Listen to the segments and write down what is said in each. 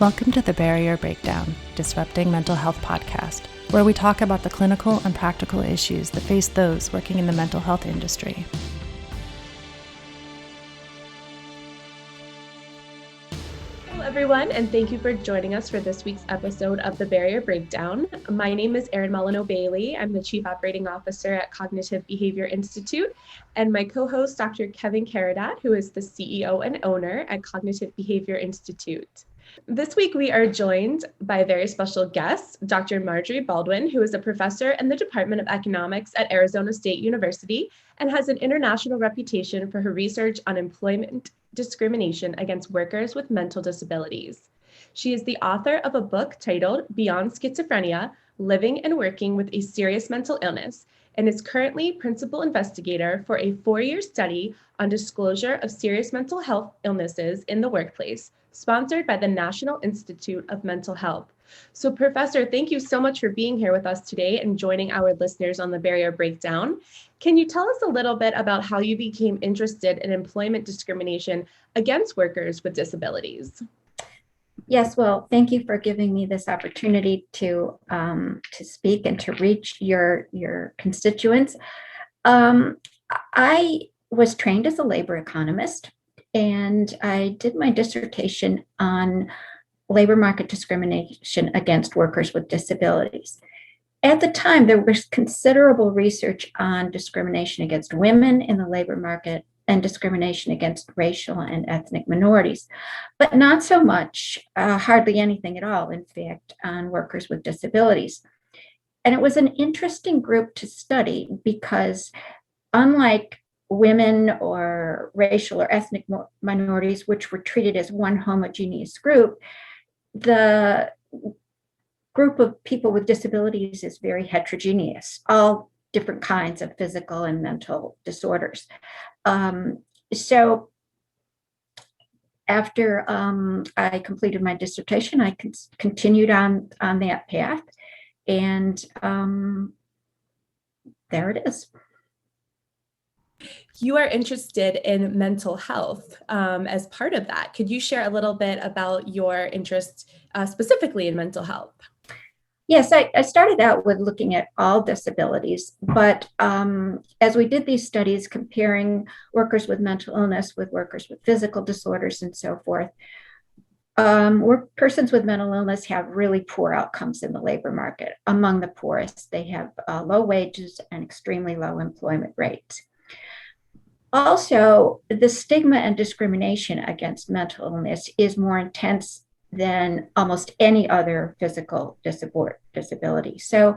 Welcome to the Barrier Breakdown, Disrupting Mental Health podcast, where we talk about the clinical and practical issues that face those working in the mental health industry. Hello, everyone, and thank you for joining us for this week's episode of the Barrier Breakdown. My name is Erin Molyneux-Bailey. I'm the Chief Operating Officer at Cognitive Behavior Institute, and my co-host, Dr. Kevin Caradat, who is the CEO and owner at Cognitive Behavior Institute. This week, we are joined by a very special guest, Dr. Marjorie Baldwin, who is a professor in the Department of Economics at Arizona State University and has an international reputation for her research on employment discrimination against workers with mental disabilities. She is the author of a book titled Beyond Schizophrenia, Living and Working with a Serious Mental Illness, and is currently principal investigator for a 4-year study on disclosure of serious mental health illnesses in the workplace, sponsored by the National Institute of Mental Health. So Professor, thank you so much for being here with us today and joining our listeners on the Barrier Breakdown. Can you tell us a little bit about how you became interested in employment discrimination against workers with disabilities? Yes, well, thank you for giving me this opportunity to speak and to reach your constituents. I was trained as a labor economist, and I did my dissertation on labor market discrimination against workers with disabilities. At the time, there was considerable research on discrimination against women in the labor market and discrimination against racial and ethnic minorities, but not so much, hardly anything at all, in fact, on workers with disabilities. And it was an interesting group to study because unlike women or racial or ethnic minorities, which were treated as one homogeneous group, the group of people with disabilities is very heterogeneous, all different kinds of physical and mental disorders. So after I completed my dissertation, I continued on that path, and there it is. You are interested in mental health as part of that. Could you share a little bit about your interest specifically in mental health? Yes, I started out with looking at all disabilities, but as we did these studies comparing workers with mental illness with workers with physical disorders and so forth, persons with mental illness have really poor outcomes in the labor market. Among the poorest, they have low wages and extremely low employment rates. Also, the stigma and discrimination against mental illness is more intense than almost any other physical disability, so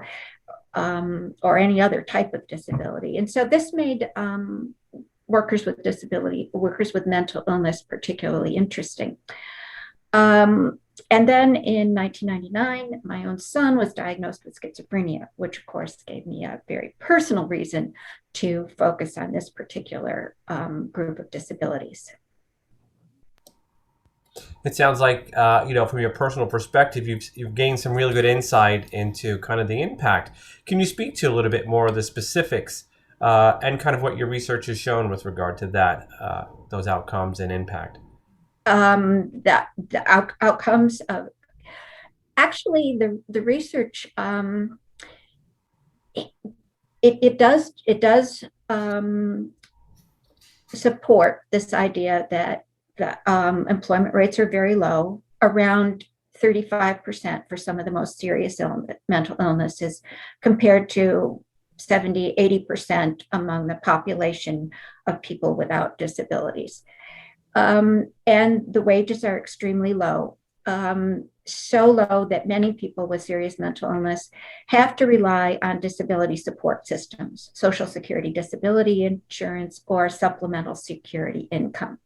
or any other type of disability. And so this made workers with mental illness particularly interesting. And then in 1999, my own son was diagnosed with schizophrenia, which of course gave me a very personal reason to focus on this particular group of disabilities. It sounds like, from your personal perspective, you've gained some really good insight into kind of the impact. Can you speak to a little bit more of the specifics and kind of what your research has shown with regard to that, those outcomes and impact? The outcomes of actually the research it does support this idea that the employment rates are very low, around 35% for some of the most serious mental illnesses, compared to 70-80% among the population of people without disabilities. And the wages are extremely low, so low that many people with serious mental illness have to rely on disability support systems, Social Security disability insurance, or supplemental security income.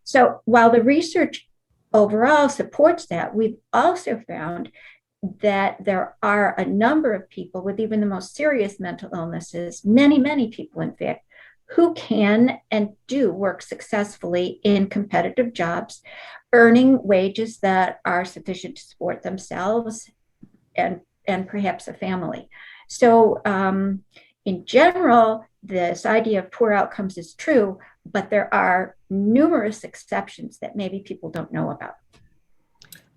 So while the research overall supports that, we've also found that there are a number of people with even the most serious mental illnesses, many people, in fact, who can and do work successfully in competitive jobs, earning wages that are sufficient to support themselves and perhaps a family. So in general, this idea of poor outcomes is true, but there are numerous exceptions that maybe people don't know about.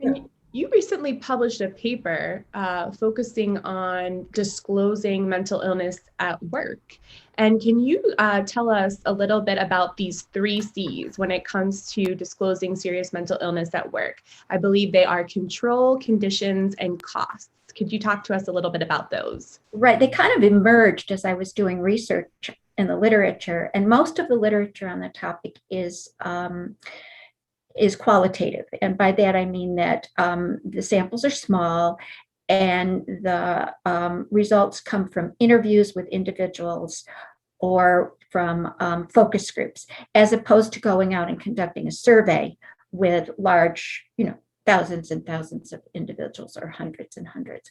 And you recently published a paper focusing on disclosing mental illness at work. And can you tell us a little bit about these 3 C's when it comes to disclosing serious mental illness at work? I believe they are control, conditions, and costs. Could you talk to us a little bit about those? Right. They kind of emerged as I was doing research in the literature, and most of the literature on the topic is qualitative. And by that, I mean that the samples are small and the results come from interviews with individuals or from focus groups, as opposed to going out and conducting a survey with large, thousands and thousands of individuals or hundreds and hundreds.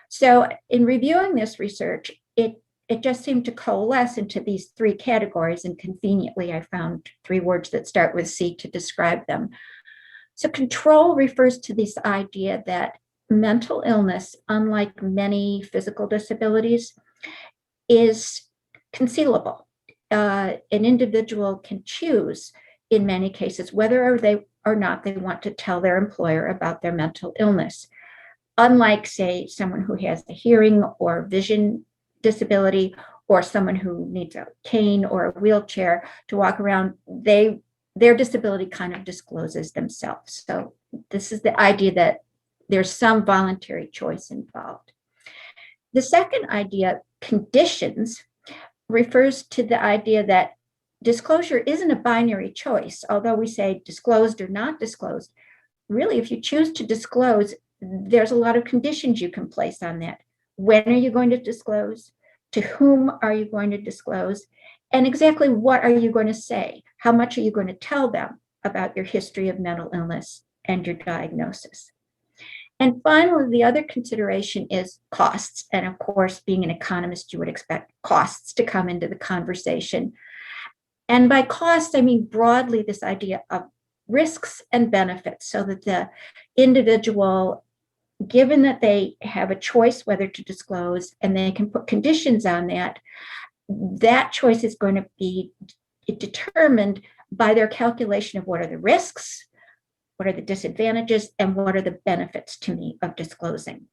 So in reviewing this research, it just seemed to coalesce into these 3 categories, and conveniently I found 3 words that start with C to describe them. So control refers to this idea that mental illness, unlike many physical disabilities, is concealable. An individual can choose, in many cases, whether or not they want to tell their employer about their mental illness. Unlike, say, someone who has a hearing or vision disability, or someone who needs a cane or a wheelchair to walk around, their disability kind of discloses themselves. So this is the idea that there's some voluntary choice involved. The second idea, conditions, refers to the idea that disclosure isn't a binary choice. Although we say disclosed or not disclosed, really, if you choose to disclose, there's a lot of conditions you can place on that. When are you going to disclose? To whom are you going to disclose? And exactly what are you going to say? How much are you going to tell them about your history of mental illness and your diagnosis? And finally, the other consideration is costs. And of course, being an economist, you would expect costs to come into the conversation. And by cost, I mean broadly this idea of risks and benefits, so that the individual, given that they have a choice whether to disclose and they can put conditions on that, that choice is going to be determined by their calculation of what are the risks, what are the disadvantages, and what are the benefits to me of disclosing.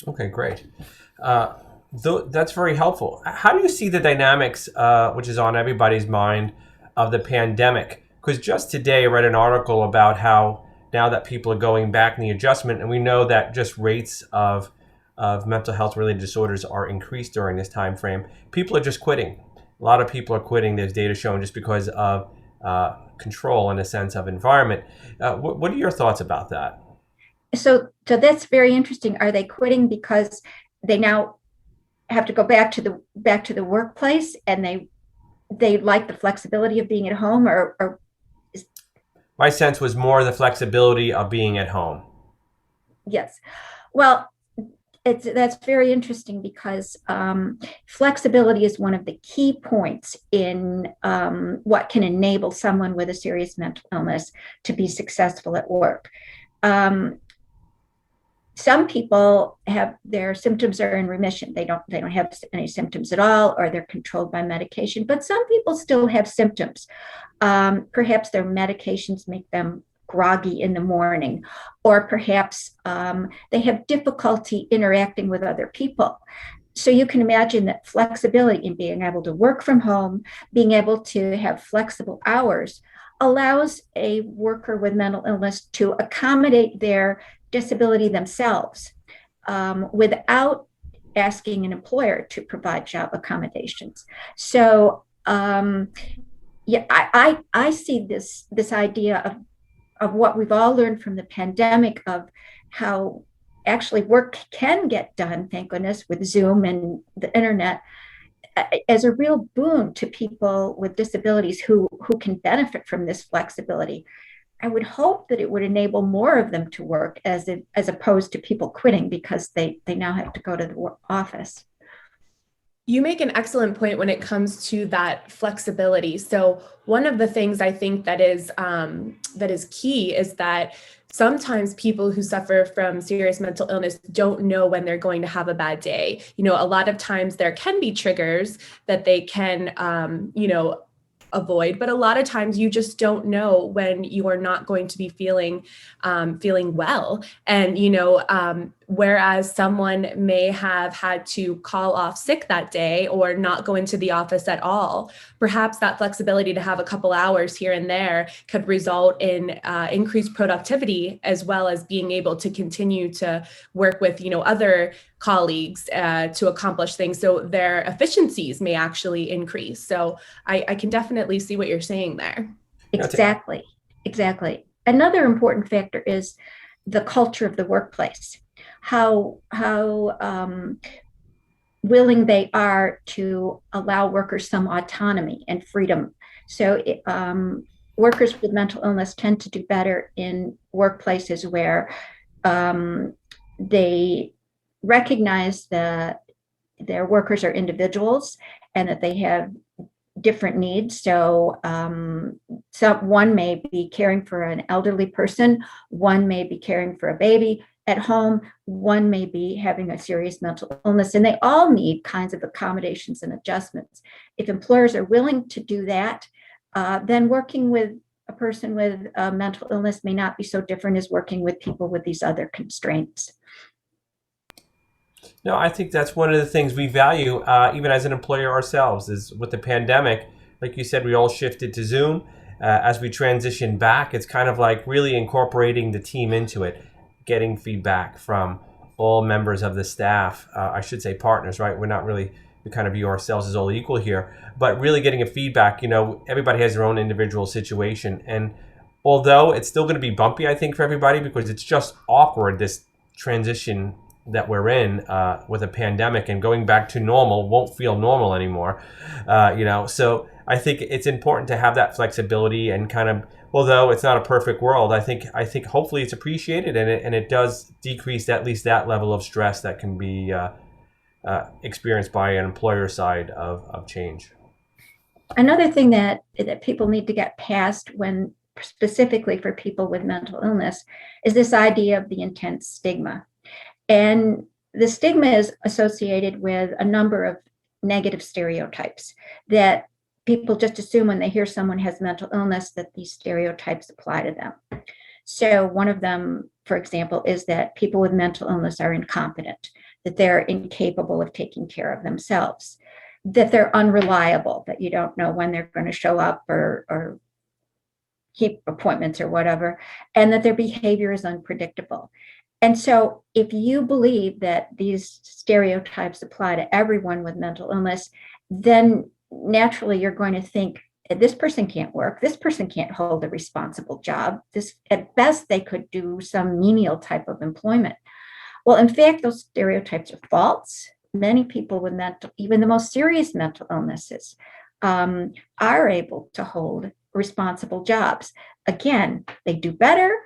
Okay, great. That's very helpful. How do you see the dynamics, which is on everybody's mind, of the pandemic? Because just today I read an article about how now that people are going back in the adjustment, and we know that just rates of mental health related disorders are increased during this time frame, people are just quitting. A lot of people are quitting, there's data showing, just because of control in a sense of environment. What are your thoughts about that? So that's very interesting. Are they quitting because they now have to go back to the workplace and they like the flexibility of being at home, or My sense was more the flexibility of being at home. Yes. Well, that's very interesting because flexibility is one of the key points in what can enable someone with a serious mental illness to be successful at work. Some people have their symptoms are in remission. They don't have any symptoms at all, or they're controlled by medication. But some people still have symptoms. Perhaps their medications make them groggy in the morning, or perhaps they have difficulty interacting with other people. So you can imagine that flexibility in being able to work from home, being able to have flexible hours, allows a worker with mental illness to accommodate their disability themselves without asking an employer to provide job accommodations. So yeah, I see this idea of what we've all learned from the pandemic, of how actually work can get done, thank goodness, with Zoom and the internet, as a real boon to people with disabilities who can benefit from this flexibility. I would hope that it would enable more of them to work as opposed to people quitting because they now have to go to the office. You make an excellent point when it comes to that flexibility. So one of the things I think that is key is that sometimes people who suffer from serious mental illness don't know when they're going to have a bad day. A lot of times there can be triggers that they can, avoid, but a lot of times you just don't know when you are not going to be feeling well. And, whereas someone may have had to call off sick that day or not go into the office at all, perhaps that flexibility to have a couple hours here and there could result in increased productivity, as well as being able to continue to work with, other colleagues to accomplish things. So their efficiencies may actually increase. So I can definitely see what you're saying there. Exactly. Another important factor is the culture of the workplace. How willing they are to allow workers some autonomy and freedom. So workers with mental illness tend to do better in workplaces where they recognize that their workers are individuals and that they have different needs. So one may be caring for an elderly person, one may be caring for a baby at home, one may be having a serious mental illness, and they all need kinds of accommodations and adjustments. If employers are willing to do that, then working with a person with a mental illness may not be so different as working with people with these other constraints. No, I think that's one of the things we value, even as an employer ourselves, is with the pandemic, like you said, we all shifted to Zoom. As we transition back, it's kind of like really incorporating the team into it, getting feedback from all members of the staff, I should say partners, right? We kind of view ourselves as all equal here, but really getting a feedback, everybody has their own individual situation. And although it's still going to be bumpy, I think, for everybody, because it's just awkward, this transition that we're in with a pandemic, and going back to normal won't feel normal anymore. So I think it's important to have that flexibility and kind of, although it's not a perfect world, I think hopefully it's appreciated, and it does decrease at least that level of stress that can be experienced by an employer side of change. Another thing that people need to get past, when specifically for people with mental illness, is this idea of the intense stigma. And the stigma is associated with a number of negative stereotypes that people just assume when they hear someone has mental illness that these stereotypes apply to them. So one of them, for example, is that people with mental illness are incompetent, that they're incapable of taking care of themselves, that they're unreliable, that you don't know when they're going to show up or keep appointments or whatever, and that their behavior is unpredictable. And so if you believe that these stereotypes apply to everyone with mental illness, then naturally you're going to think, this person can't work, this person can't hold a responsible job, this, at best, they could do some menial type of employment. Well, in fact, those stereotypes are false. Many people with even the most serious mental illnesses, are able to hold responsible jobs. Again, they do better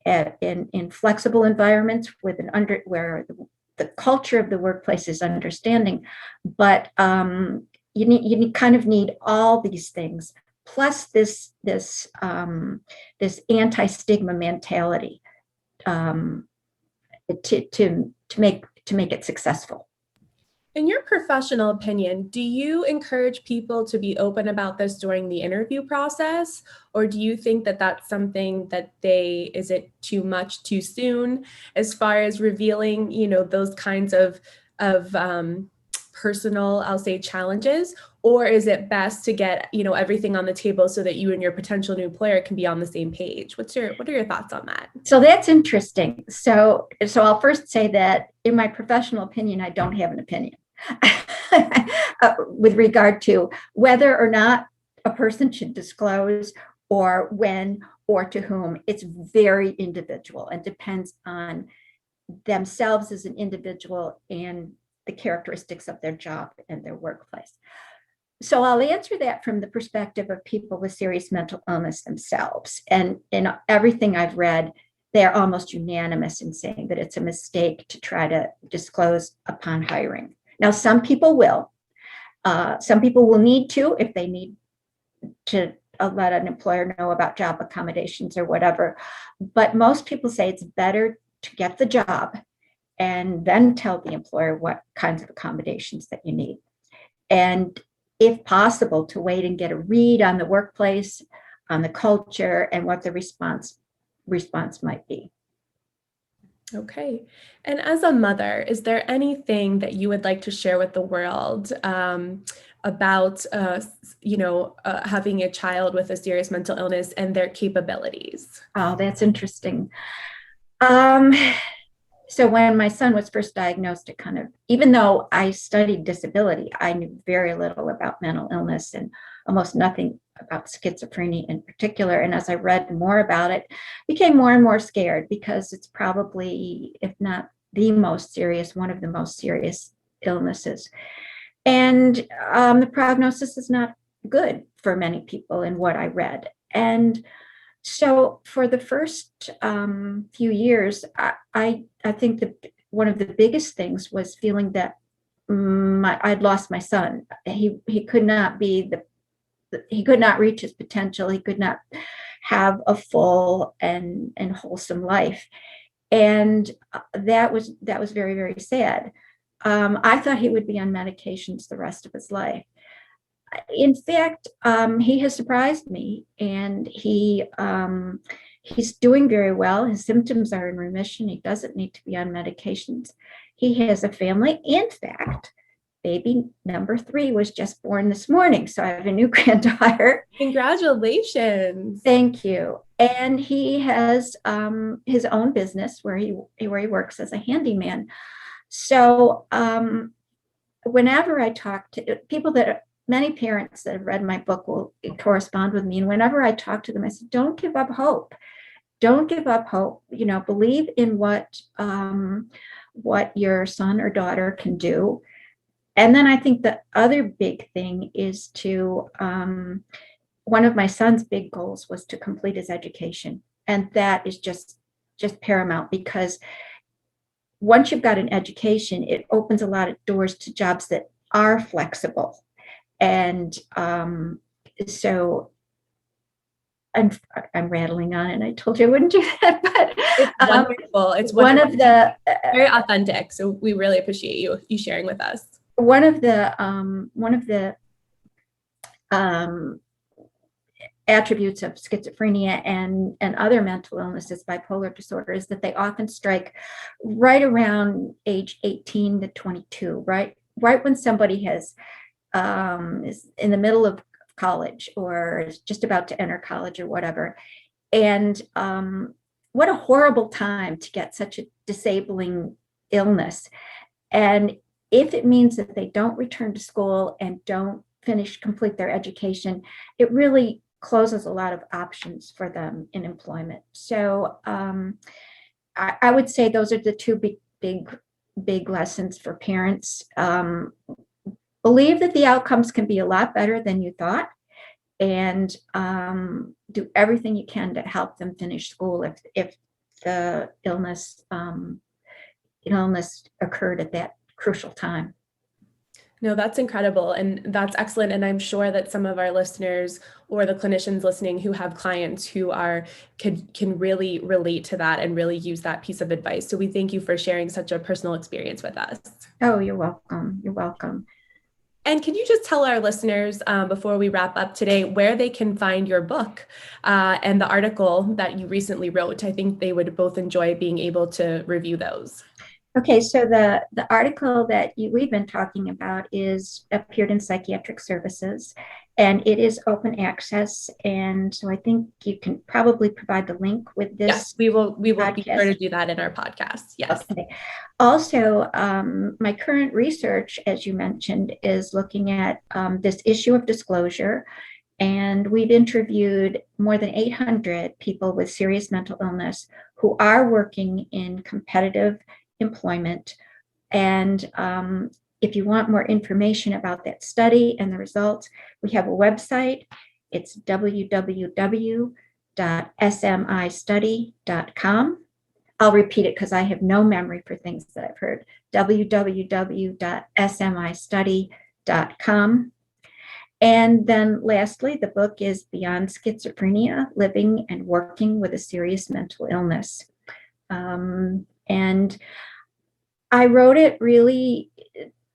in flexible environments with where the culture of the workplace is understanding, but you kind of need all these things plus this anti-stigma mentality to make it successful. In your professional opinion, do you encourage people to be open about this during the interview process? Or do you think that that's something that is it too much too soon as far as revealing, those kinds of personal, I'll say, challenges? Or is it best to get, everything on the table so that you and your potential new employer can be on the same page? What are your thoughts on that? So that's interesting. So I'll first say that in my professional opinion, I don't have an opinion with regard to whether or not a person should disclose, or when, or to whom. It's very individual and depends on themselves as an individual and the characteristics of their job and their workplace. So I'll answer that from the perspective of people with serious mental illness themselves. And in everything I've read, they're almost unanimous in saying that it's a mistake to try to disclose upon hiring. Now, some people will. Some people will need to, if they need to let an employer know about job accommodations or whatever. But most people say it's better to get the job and then tell the employer what kinds of accommodations that you need. And if possible, to wait and get a read on the workplace, on the culture, and what the response might be. Okay. And as a mother, is there anything that you would like to share with the world about, having a child with a serious mental illness and their capabilities? Oh, that's interesting. So when my son was first diagnosed, it kind of, even though I studied disability, I knew very little about mental illness and almost nothing about schizophrenia in particular. And as I read more about it, became more and more scared, because it's probably, if not the most serious, one of the most serious illnesses. And the prognosis is not good for many people in what I read. And so for the first few years, I think that one of the biggest things was feeling that I'd lost my son. He could not be he could not reach his potential. He could not have a full and wholesome life, and that was very, very sad. I thought he would be on medications the rest of his life. In fact, he has surprised me, and he's doing very well. His symptoms are in remission. He doesn't need to be on medications. He has a family. In fact, baby number 3 was just born this morning. So I have a new granddaughter. Congratulations. Thank you. And he has his own business where he works as a handyman. So whenever I talk to people many parents that have read my book will correspond with me. And whenever I talk to them, I say, don't give up hope. Don't give up hope. Believe in what your son or daughter can do. And then I think the other big thing is to, one of my son's big goals was to complete his education. And that is just paramount, because once you've got an education, it opens a lot of doors to jobs that are flexible. And so I'm rattling on, and I told you I wouldn't do that, but it's wonderful. It's one of the very authentic. So we really appreciate you sharing with us. One of the attributes of schizophrenia and other mental illnesses, bipolar disorder, is that they often strike right around age 18 to 22, right when somebody is in the middle of college or is just about to enter college or whatever. And what a horrible time to get such a disabling illness. And if it means that they don't return to school and don't complete their education, it really closes a lot of options for them in employment. So I would say those are the two big lessons for parents. Believe that the outcomes can be a lot better than you thought, and do everything you can to help them finish school if the illness occurred at that crucial time. No, that's incredible. And that's excellent. And I'm sure that some of our listeners or the clinicians listening who have clients who can really relate to that and really use that piece of advice. So we thank you for sharing such a personal experience with us. Oh, you're welcome. You're welcome. And can you just tell our listeners before we wrap up today where they can find your book and the article that you recently wrote? I think they would both enjoy being able to review those. Okay, so the article that we've been talking about appeared in Psychiatric Services, and it is open access. And so I think you can probably provide the link with this. Yes, we will be sure to do that in our podcast. Yes. Okay. Also, my current research, as you mentioned, is looking at this issue of disclosure. And we've interviewed more than 800 people with serious mental illness who are working in competitive employment. And if you want more information about that study and the results, we have a website. It's www.smistudy.com. I'll repeat it because I have no memory for things that I've heard. www.smistudy.com. And then lastly, the book is Beyond Schizophrenia, Living and Working with a Serious Mental Illness. And I wrote it really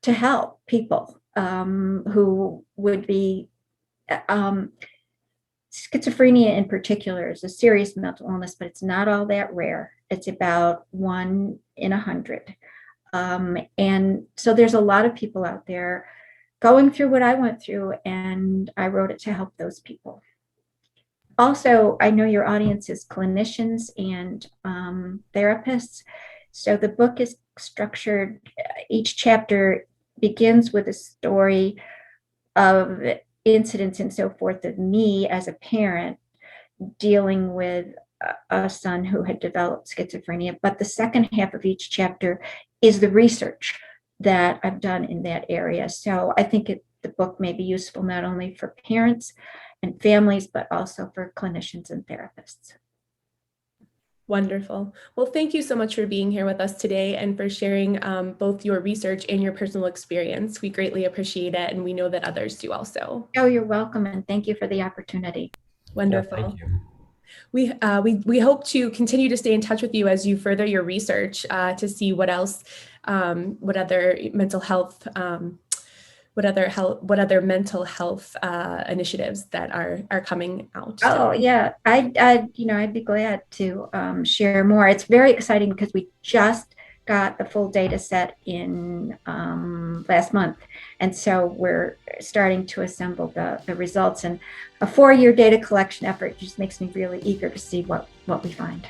to help people. who would be schizophrenia in particular is a serious mental illness, but it's not all that rare. It's about 1 in 100. And so there's a lot of people out there going through what I went through, and I wrote it to help those people. Also, I know your audience is clinicians and therapists. So the book is structured, each chapter begins with a story of incidents and so forth of me as a parent dealing with a son who had developed schizophrenia. But the second half of each chapter is the research that I've done in that area. So I think the book may be useful not only for parents and families, but also for clinicians and therapists. Wonderful. Well, thank you so much for being here with us today and for sharing both your research and your personal experience. We greatly appreciate it, and we know that others do also. Oh, you're welcome, and thank you for the opportunity. Wonderful. Yeah, thank you. We hope to continue to stay in touch with you as you further your research to see what else, what other mental health mental health initiatives that are coming out. Oh yeah, I'd be glad to share more. It's very exciting because we just got the full data set in last month, and so we're starting to assemble the results. And a 4-year data collection effort just makes me really eager to see what we find.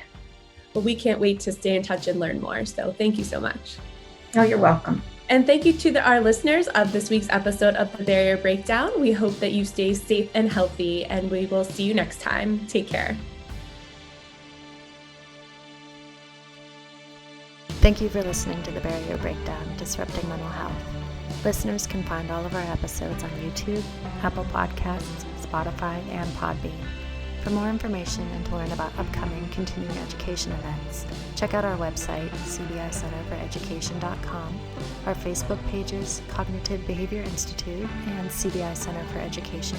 Well, we can't wait to stay in touch and learn more. So thank you so much. Oh, you're welcome. And thank you to our listeners of this week's episode of The Barrier Breakdown. We hope that you stay safe and healthy, and we will see you next time. Take care. Thank you for listening to The Barrier Breakdown, Disrupting Mental Health. Listeners can find all of our episodes on YouTube, Apple Podcasts, Spotify, and Podbean. For more information and to learn about upcoming continuing education events, check out our website, cbicenterforeducation.com, our Facebook pages, Cognitive Behavior Institute and CBI Center for Education,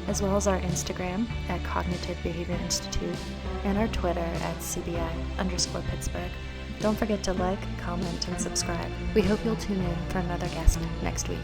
as well as our Instagram at Cognitive Behavior Institute and our Twitter at CBI_Pittsburgh. Don't forget to like, comment, and subscribe. We hope you'll tune in for another guest next week.